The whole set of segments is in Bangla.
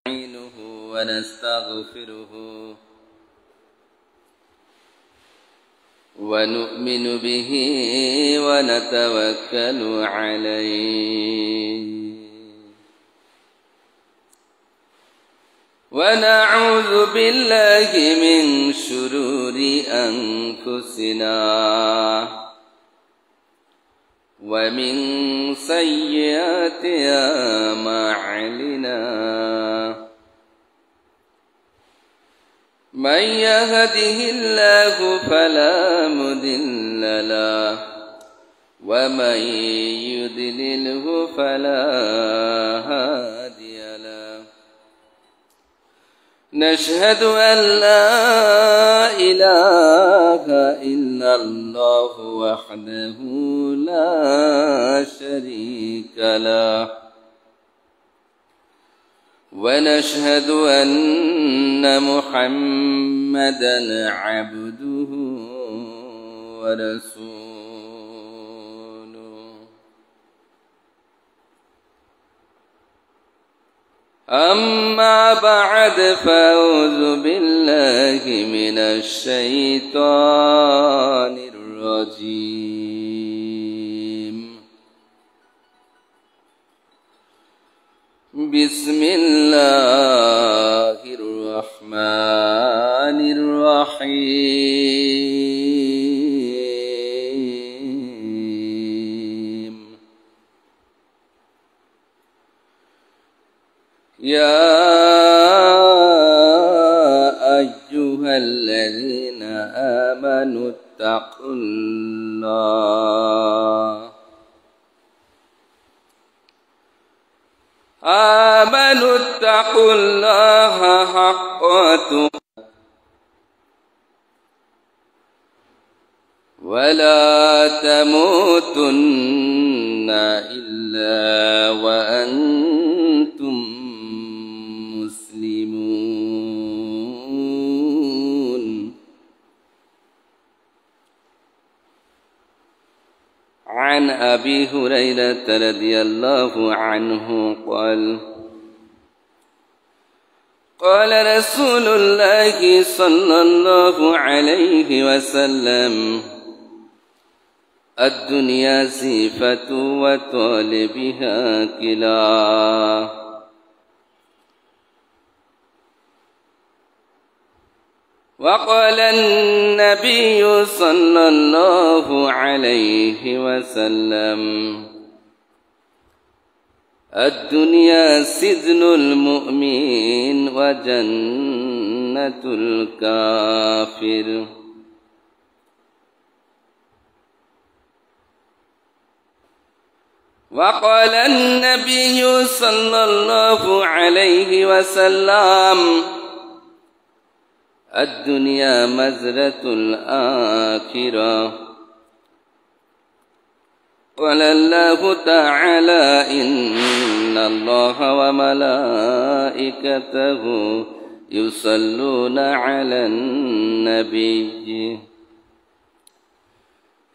نستعينه ونستغفره ونؤمن به ونتوكل عليه ونعوذ بالله من شرور أنفسنا ومن سيئات أعمالنا من يهده الله فلا مضل له ومن يضلله فلا هادي له نشهد أن لا إله إلا الله وحده لا شريك له ونشهد أن محمدًا عبده ورسوله أما بعد فأعوذ بالله من الشيطان الرجيم بسم الله الرحمن الرحيم يا أيها الذين آمنوا اتقوا الله حق تقاته ولا تموتن إلا وأنتم مسلمون عن أبي هريرة رضي الله عنه قال رسول الله صلى الله عليه وسلم الدنيا زيفة وطالبها كلاه وقال النبي صلى الله عليه وسلم الدنيا سجن المؤمن وجنة الكافر وقال النبي صلى الله عليه وسلم الدنيا مزرعة الآخرة قال الله تعالى إن الله وملائكته يصلون على النبي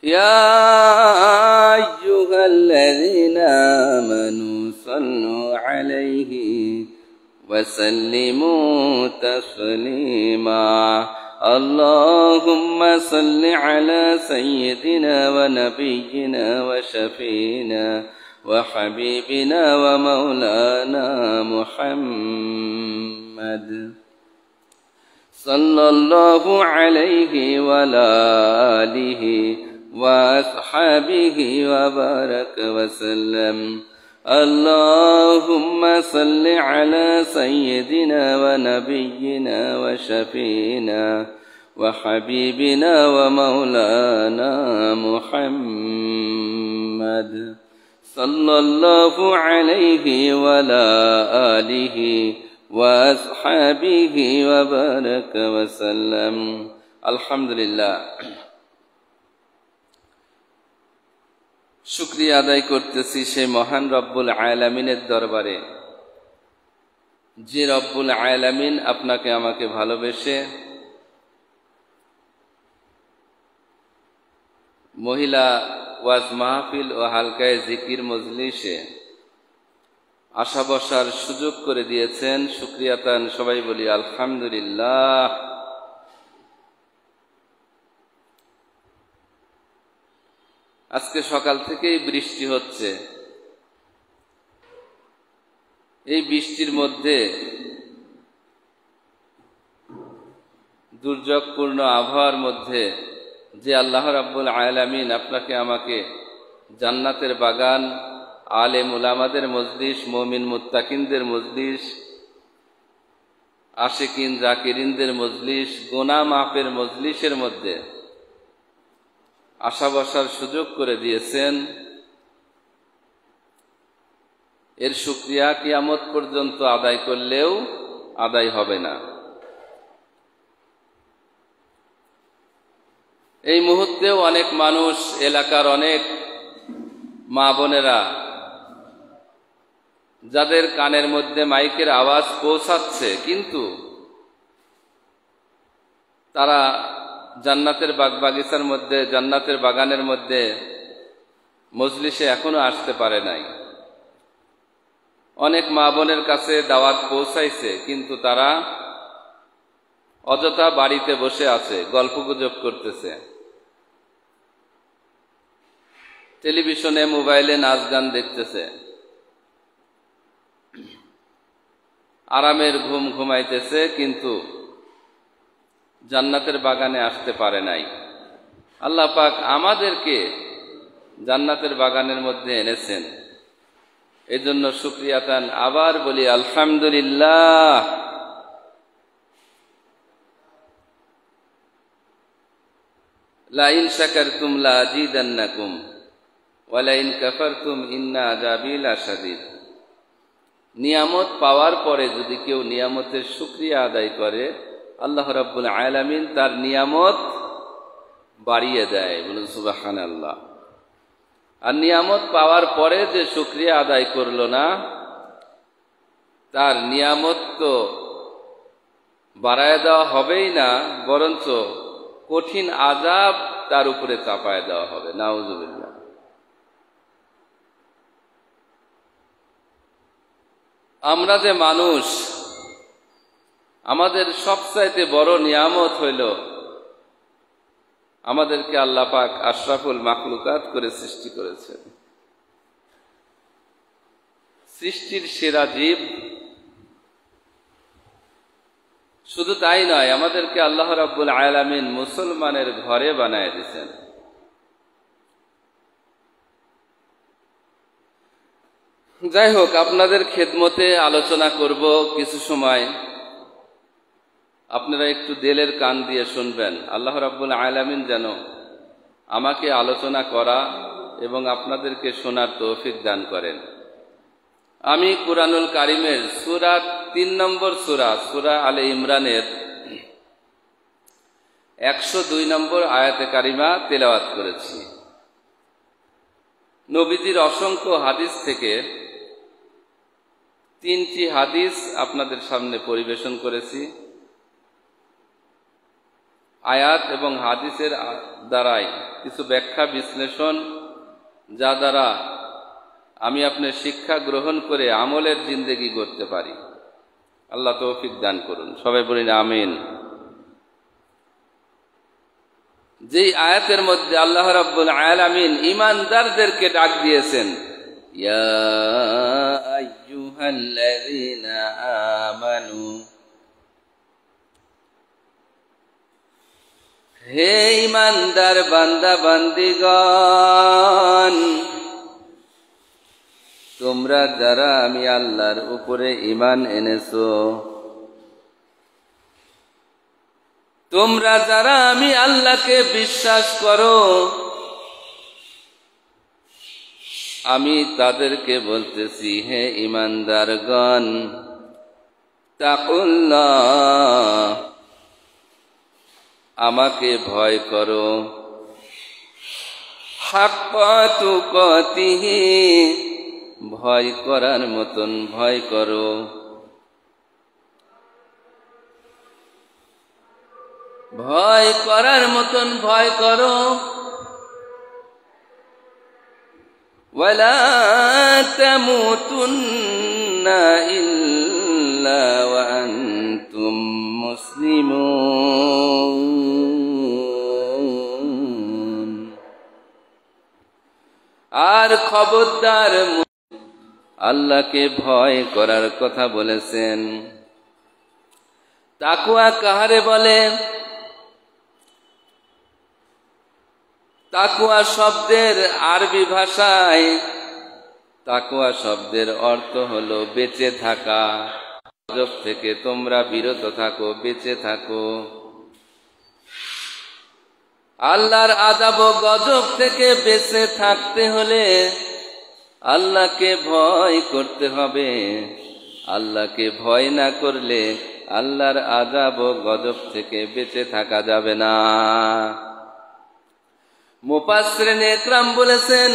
يا أيها الذين آمنوا صلوا عليه وسلموا تسليما اللهم صل على سيدنا ونبينا وشفينا وحبيبنا ومولانا محمد صلى الله عليه وعلى آله وأصحابه وبارك وسلم اللهم صل على سيدنا ونبينا وشفينا وحبيبنا ومولانا محمد صلى الله عليه وعلى آله وأصحابه وبارك وسلم الحمد لله শুকরিয়া আদায় করতেছি সেই মহান রব্বুল আলামিনের দরবারে যে রব্বুল আলামিন আপনাকে আমাকে ভালোবেসে মহিলা ওয়াজ মাহফিল ও হালকায়ে জিকির মজলিসে আশা বসার সুযোগ করে দিয়েছেন। শুকরিয়াতান সবাই বলি আলহামদুলিল্লাহ। আজকে সকাল থেকেই বৃষ্টি হচ্ছে। এই বৃষ্টির মধ্যে দুর্যোগপূর্ণ আবহাওয়ার মধ্যে যে আল্লাহ রাব্বুল আলামিন আপনাকে আমাকে জান্নাতের বাগান, আলেম উলামাদের মজলিস, মুমিন মুত্তাকিনদের মজলিস, আশিকিন জাকিরিনদের মজলিস, গুনাহ মাফের মজলিসের মধ্যে আশা বসার সুযোগ করে দিয়েছেন, এর শুকরিয়া কিয়ামত পর্যন্ত আদায় করলেও আদায় হবে না। এই মুহূর্তেও অনেক মানুষ, এলাকার অনেক মা বোনেরা যাদের কানের মধ্যে মাইকের আওয়াজ পৌঁছাচ্ছে, কিন্তু তারা জান্নাতের বাগবাগিচার মধ্যে, জান্নাতের বাগানের মধ্যে মজলিসে এখনো আসতে পারে নাই। অনেক মা বোনের কাছে দাওয়াত পৌঁছাইছে, কিন্তু তারা অযথা বাড়িতে বসে আছে, গল্পগুজব করতেছে, টেলিভিশনে মোবাইলে নাচ গান দেখতেছে, আরামের ঘুম ঘুমাইতেছে, কিন্তু জান্নাতের বাগানে আসতে পারে নাই। আল্লাহ পাক আমাদেরকে জান্নাতের বাগানের মধ্যে এনেছেন, এজন্য শুকরিয়াতান আবার বলি আলহামদুলিল্লাহ। লা ইন শাকারতুম লা আযীদান্নাকুম ওয়া লা ইন কাফারতুম ইন্না আযাবী লাশাদীদ। নিয়ামত পাওয়ার পরে যদি কেউ নিয়ামতের শুকরিয়া আদায় করে, আল্লাহ রাব্বুল আলামিন তার নিয়ামত বাড়িয়ে দেয়। বলুন সুবহানাল্লাহ। আর নিয়ামত পাওয়ার পরে যে শুকরিয়া আদায় করলো না, তার নিয়ামত তো বাড়ায় দেওয়া হবেই না, বরঞ্চ কঠিন আযাব তার উপরে চাপায় দেওয়া হবে। নাউযুবিল্লাহ। আমরা যে মানুষ, আমাদের সবচাইতে বড় নিয়ামত হইল আমাদেরকে আল্লাহ পাক আশরাফুল মাখলুকাত করে সৃষ্টি করেছেন, সৃষ্টির সেরা জীব। শুধু তাই নয়, আমাদেরকে আল্লাহ রাব্বুল আলামিন মুসলমানের ঘরে বানায় দিয়েছেন। যাই হোক, আপনাদের খেদমতে আলোচনা করব কিছু সময়, আপনারা একটু দিলের কান দিয়ে শুনবেন। আল্লাহ রাব্বুল আলামিন যেন আমাকে আলোচনা করা এবং আপনাদেরকে শোনার তৌফিক দান করেন। আমি কুরআনুল কারীমের সূরা 3 নম্বর সূরা আলে ইমরানের 102 নম্বর আয়াতে কারিমা তেলাওয়াত করেছি। নবীজির অসংখ্য হাদিস থেকে 3টি হাদিস আপনাদের সামনে পরিবেশন করেছি। আয়াত এবং হাদিসের দ্বারাই কিছু ব্যাখ্যা বিশ্লেষণ, যা দ্বারা আমি আপনার শিক্ষা গ্রহণ করে আমলের জিন্দেগি করতে পারি। আল্লাহ তৌফিক দান করুন। সবাই বলি আমিন। যেই আয়াতের মধ্যে আল্লাহ রাব্বুল আলামিন ঈমানদারদেরকে ডাক দিয়েছেন, ইয়া আইয়ুহাল্লাযীনা আমানু, হে ঈমানদার বান্দা বান্দিগণ, তোমরা যারা আমি আল্লাহর উপরে ঈমান এনেছো, তোমরা যারা আমি আল্লাহকে বিশ্বাস করো, আমি তাদেরকে বলতেছি, হে ঈমানদারগণ, তাকুল্লাহ, আমাকে ভয় করো, হাক্কা তুকাতিহি, ভয় করার মতন ভয় করো। ভয় করার মতন ভয় করো। ওয়ালা তামুতুন ইল্লা ওয়া আনতুম মুসলিমুন। আর খবরদার, আল্লাহকে ভয় করার কথা বলেছেন। তাকওয়া কাহারে বলে? তাকওয়া শব্দের আরবি ভাষায় তাকওয়া শব্দের অর্থ হলো বেঁচে থাকা। গজব থেকে তোমরা বিরত থাকো, বেঁচে থাকো। আল্লাহর আযাব ও গজব থেকে বেঁচে থাকতে হলে আল্লাহকে ভয় করতে হবে। আল্লাহকে ভয় না করলে আল্লাহর আযাব ও গজব থেকে বেঁচে থাকা যাবে না। মুফাসসিরিনে ইকরাম বলেছেন,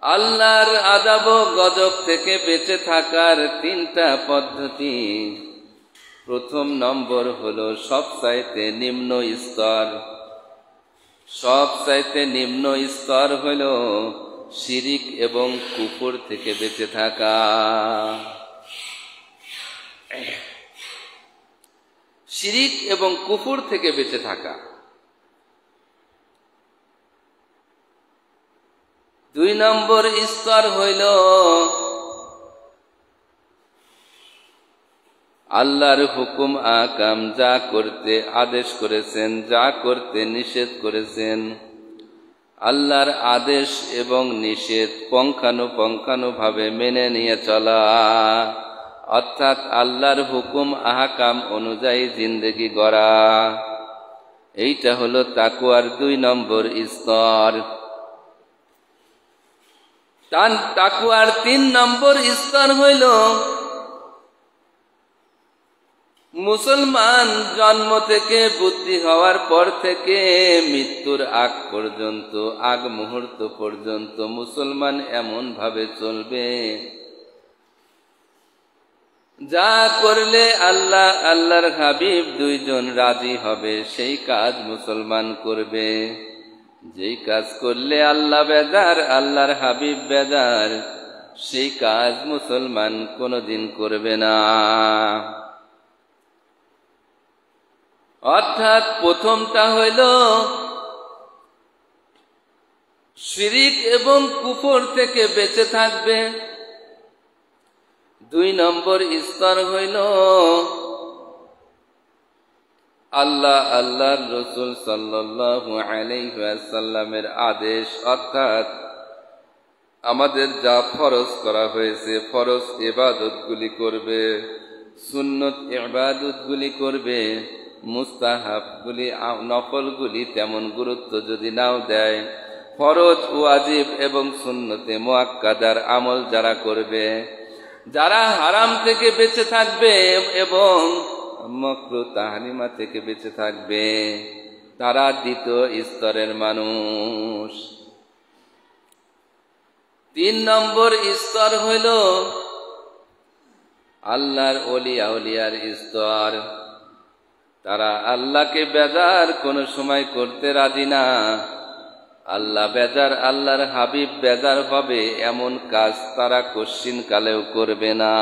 আল্লাহর আযাব ও গজব থেকে বেঁচে থাকার তিনটা পদ্ধতি। প্রথম নম্বর হলো সবচাইতে নিম্ন স্তর। সবচাইতে নিম্ন স্তর হলো শিরিক এবং কুফর থেকে বেঁচে থাকা। শিরিক এবং কুফর থেকে বেঁচে থাকা। দুই নম্বর স্তর হইল আল্লাহর হুকুম আকাম, যা করতে আদেশ করেছেন, যা করতে নিষেধ করেছেন, আল্লাহর আদেশ এবং নিষেধ পুঙ্খানুপুঙ্খানুভাবে মেনে নিয়ে চলা, অর্থাৎ আল্লাহর হুকুম আহকাম অনুযায়ী জিন্দেগি গড়া। এইটা হলো তাকওয়ার দুই নম্বর স্তর। তাকওয়ার তিন নম্বর স্তর হইল মুসলমান জন্ম থেকে বুদ্ধি হওয়ার পর থেকে মৃত্যুর আগ পর্যন্ত, আগ মুহূর্ত পর্যন্ত মুসলমান এমন ভাবে চলবে যা করলে আল্লাহ আল্লাহর হাবিব দুইজন রাজি হবে, সেই কাজ মুসলমান করবে। যেই কাজ করলে আল্লাহ বেজার, আল্লাহর হাবিব বেজার, সেই কাজ মুসলমান কোনোদিন করবে না। অর্থাৎ প্রথমটা হইল শিরিক এবং কুফর থেকে বেঁচে থাকবে। দুই নম্বর স্তর হইল আল্লাহ আল্লাহর রাসূল সাল্লাল্লাহু আলাইহি ওয়াসাল্লামের আদেশ, অর্থাৎ আমাদের যা ফরজ করা হয়েছে ফরজ ইবাদতগুলি করবে, সুন্নত ইবাদতগুলি করবে, মুস্তাহাবগুলি নফলগুলি তেমন গুরুত্ব যদি নাও দেয়, ফরজ ওয়াজিব এবং সুন্নতে মুআক্কাদার আমল যারা করবে, যারা হারাম থেকে বেঁচে থাকবে এবং মাকরুহ তাহরিমা থেকে বেঁচে থাকবে, তারা দ্বিতীয় স্তরের মানুষ। তিন নম্বর স্তর হইল আল্লাহর ওলি আউলিয়ার স্তর। তারা আল্লাহকে বেজার কোনো সময় করতে রাজি না। আল্লাহ বেজার, আল্লাহর হাবিব বেজার হবে এমন কাজ তারা কোশ্চিন কালেও করবে না।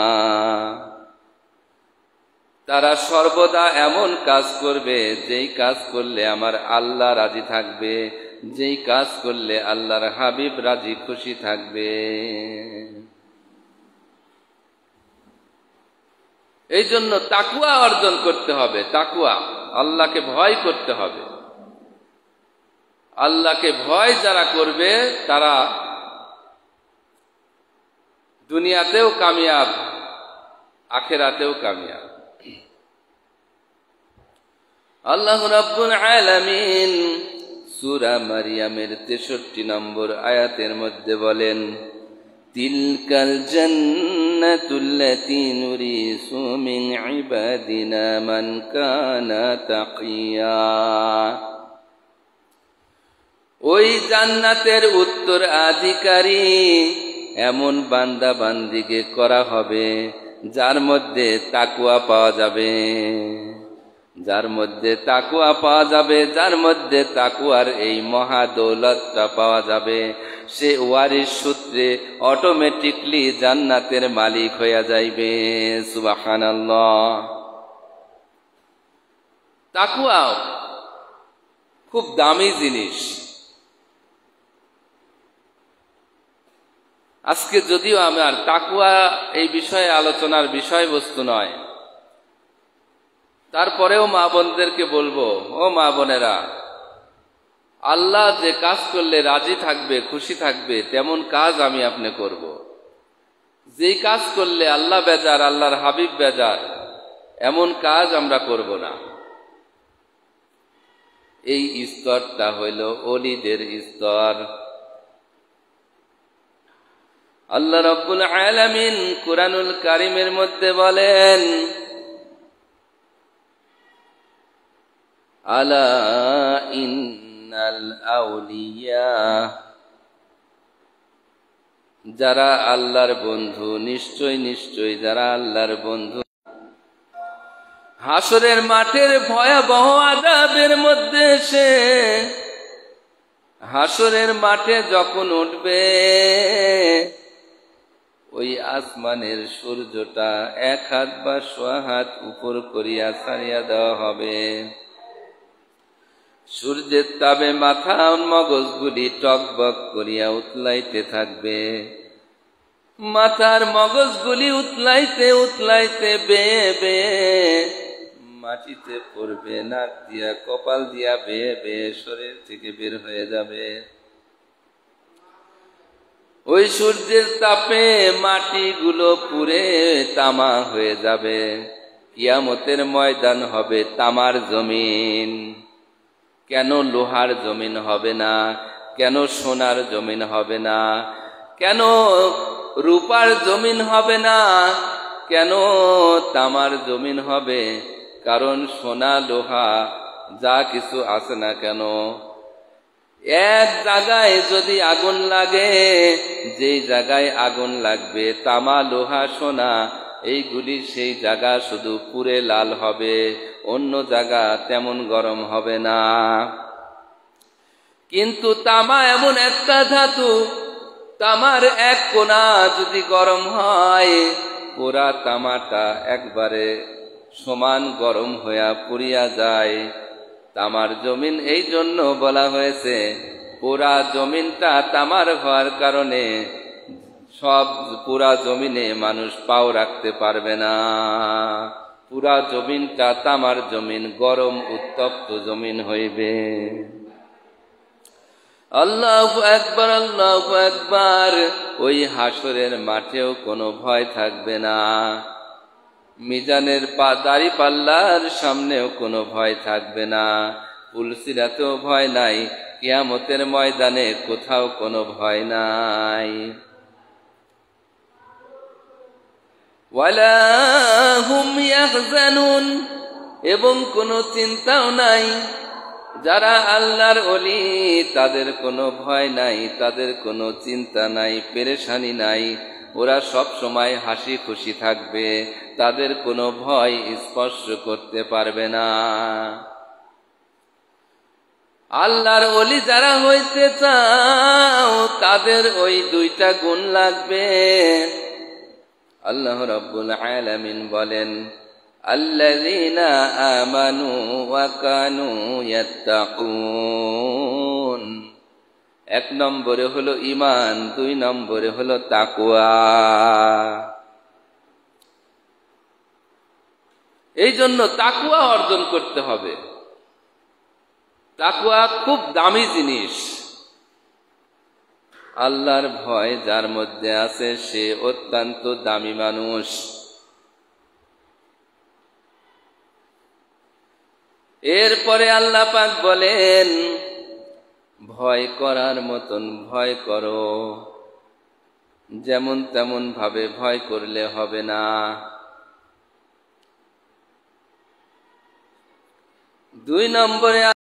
তারা সর্বদা এমন কাজ করবে যেই কাজ করলে আমার আল্লাহ রাজি থাকবে, যেই কাজ করলে আল্লাহর হাবিব রাজি খুশি থাকবে। এই জন্য তাকওয়া অর্জন করতে হবে। তাকওয়া, আল্লাহকে ভয় করতে হবে। আল্লাহকে ভয় যারা করবে তারা দুনিয়াতেও কামিয়াব, আখিরাতেও কামিয়াব। আল্লাহ রাব্বুল আলামিন সূরা মারইয়ামের 63 নম্বর আয়াতের মধ্যে বলেন, তিলকাল জান্নাতুল্লাতী নুরিসু মিন ইবাদিনা মান কানা তাকিয়া। ওই জান্নাতের উত্তরাধিকারী এমন বান্দা বান্দিকে করা হবে যার মধ্যে তাকওয়া পাওয়া যাবে, যার মধ্যে তাকওয়া পাওয়া যাবে, যার মধ্যে তাকওয়ার এই মহা দৌলতটা পাওয়া যাবে, সে ওয়ারিস সূত্রে অটোমেটিকলি জান্নাতের মালিক হইয়া যাইবে। সুবহানাল্লাহ। তাকওয়া খুব দামি জিনিস। আজকে যদিও আমার তাকওয়া এই বিষয়ে আলোচনার বিষয়বস্তু নয়, তারপরেও মা বোনদেরকে বলবো, ও মা বোনেরা, আল্লাহ যে কাজ করলে রাজি থাকবে, খুশি থাকবে, তেমন কাজ আমি আপনি করব। যেই কাজ করলে আল্লাহ বেজার, আল্লাহর হাবিব বেজার, এমন কাজ আমরা করব না। এই স্তরটা হইল ওলিদের স্তর। আল্লাহ রাব্বুল আলামিন কুরআনুল কারীমের মধ্যে বলেন, আলা ইন্নাল আউলিয়া, যারা আল্লাহর বন্ধু, নিশ্চয় নিশ্চয় যারা আল্লাহর বন্ধু, হাসরের মাঠের ভয়াবহ আযাবের মধ্যে সে হাসরের মাঠে যখন উঠবে, ওই আসমানের সূর্যটা 1 হাত বা 1.5 হাত উপর করিয়া ছাড়িয়া দেওয়া হবে। সূর্যের তাপে মাথা মগজগুলি টকবক করিয়া উতলাইতে থাকবে। মাথার মগজগুলি উতলাইতে উতলাইতে বেয়ে বেয়ে মাটিতে পড়বে, নাক দিয়া কপাল দিয়া বেয়ে বেয়ে শরীর থেকে বের হয়ে যাবে। ওই সূর্যের তাপে মাটিগুলো পুড়ে তামা হয়ে যাবে। কিয়ামতের ময়দান হবে তামার জমিন। কেন লোহার জমিন হবে না? কেন সোনার জমিন হবে না? কেন রূপার জমিন হবে না? কেন তামার জমিন হবে? কারণ সোনা লোহা যা কিছু আছে না কেন, এক জায়গায় যদি আগুন লাগে, যেই জায়গায় আগুন লাগবে তামা লোহা সোনা এইগুলি, সেই জায়গা শুধু পুড়ে লাল হবে, অন্য জায়গা তেমন গরম হবে না। কিন্তু তামা এমন একটা ধাতু, তামার এক কোণা যদি গরম হয়, পুরা তামাটা একবারে সমান গরম হইয়া পুড়িয়া যায়। তামার জমিন এই জন্য বলা হয়েছে, পুরা জমিনটা তামার হওয়ার কারণে সব পুরা জমিনে মানুষ পাও রাখতে পারবে না। পুরা জমিনটা তামার জমিন, গরম উত্তপ্ত জমিন হইবে। আল্লাহু আকবার, আল্লাহু আকবার। ওই হাসরের মাঠেও কোনো ভয় থাকবে না। মিজানের দাড়ি পাল্লার সামনেও কোনো ভয় থাকবে না। পুলসিরাতেও ভয় নাই। কিয়ামতের ময়দানে কোথাও কোনো ভয় নাই। ওয়ালা হুম ইয়াহজানুন, এবং কোনো চিন্তাও নাই। যারা আল্লাহর ওলি, তাদের কোনো ভয় নাই, তাদের কোনো চিন্তা নাই, পেরেশানি নাই। ওরা সব সময় হাসি খুশি থাকবে, তাদের কোনো ভয় স্পর্শ করতে পারবে না। আল্লাহর ওলি যারা হইতে চাও, তাদের ওই 2টা গুণ লাগবে। আল্লাহ রাব্বুল আলামিন বলেন, আল্লাযীনা আমানু ওয়া কানু ইয়াত্তাকুন। 1 নম্বরে হলো ঈমান, 2 নম্বরে হলো তাকওয়া। এই জন্য তাকওয়া অর্জন করতে হবে। তাকওয়া খুব দামি জিনিস। আল্লাহর ভয় যার মধ্যে আছে, সে অত্যন্ত দামি মানুষ। এরপরে আল্লাহ পাক বলেন, ভয় করার মতন ভয় করো, যেমন তেমন ভাবে ভয় করলে হবে না। 2 নম্বরে